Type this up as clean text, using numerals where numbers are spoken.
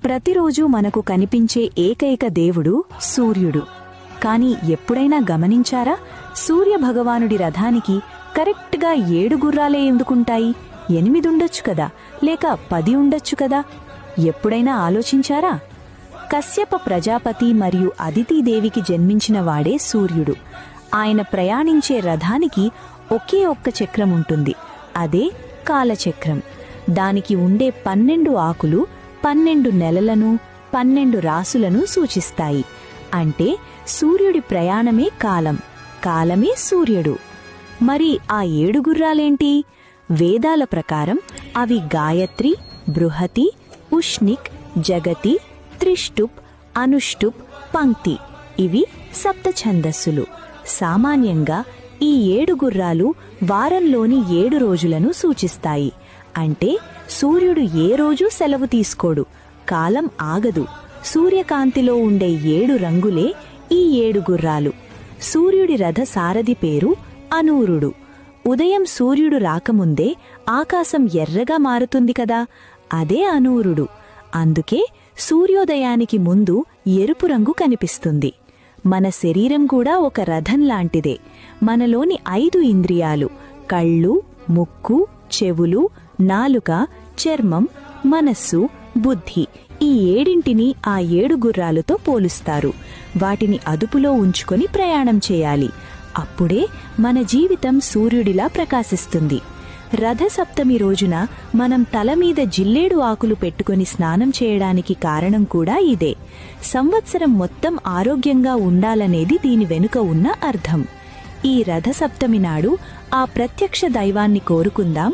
ప్రతిరోజూ మనకు కనిపించే ఏకైక దేవుడు సూర్యుడు. కాని ఎప్పుడైనా గమనించారా, సూర్యభగవానుడి రథానికి కరెక్ట్గా 7 గుర్రాలే ఎందుకుంటాయి? 8 ఉండొచ్చు కదా, లేక 10 ఉండొచ్చు కదా? ఎప్పుడైనా ఆలోచించారా? కశ్యప ప్రజాపతి మరియు అదితిదేవికి జన్మించిన వాడే సూర్యుడు. ఆయన ప్రయాణించే రథానికి ఒకే ఒక్క చక్రం ఉంటుంది, అదే కాలచక్రం. దానికి ఉండే 12 ఆకులు 12 నెలలను 12 రాసులను సూచిస్తాయి. అంటే సూర్యుడి ప్రయాణమే కాలం, కాలమే సూర్యుడు. మరి ఆ 7 గుర్రాలేంటి? వేదాల ప్రకారం అవి గాయత్రి, బృహతి, ఉష్ణిక్, జగతి, త్రిష్టుప్, అనుష్టుప్, పంక్తి. ఇవి సప్త ఛందస్సులు. సామాన్యంగా ఈ 7 గుర్రాలు వారంలోని 7 రోజులను సూచిస్తాయి. అంటే సూర్యుడు ఏ రోజూ సెలవు తీసుకోడు, కాలం ఆగదు. సూర్యకాంతిలో ఉండే 7 రంగులే ఈ 7 గుర్రాలు. సూర్యుడి రథ సారథి పేరు అనూరుడు. ఉదయం సూర్యుడు రాకముందే ఆకాశం ఎర్రగా మారుతుంది కదా, అదే అనూరుడు. అందుకే సూర్యోదయానికి ముందు ఎరుపు రంగు కనిపిస్తుంది. మన శరీరం కూడా ఒక రథం లాంటిదే. మనలోని 5 ఇంద్రియాలు కళ్ళు, ముక్కు, చెవులు, నాలుక, చర్మం, మనస్సు, బుద్ధి, ఈ 7ంటిని ఆ 7 గుర్రాలతో పోలుస్తారు. వాటిని అదుపులో ఉంచుకొని ప్రయాణం చేయాలి. అప్పుడే మన జీవితం సూర్యుడిలా ప్రకాశిస్తుంది. రథసప్తమి రోజున మనం తల మీద జిల్లేడు ఆకులు పెట్టుకొని స్నానం చేయడానికి కారణం కూడా ఇదే. సంవత్సరం మొత్తం ఆరోగ్యంగా ఉండాలనేది దీని వెనుక ఉన్న అర్థం. ఈ రథసప్తమి నాడు ఆ ప్రత్యక్ష దైవాన్ని కోరుకుందాం.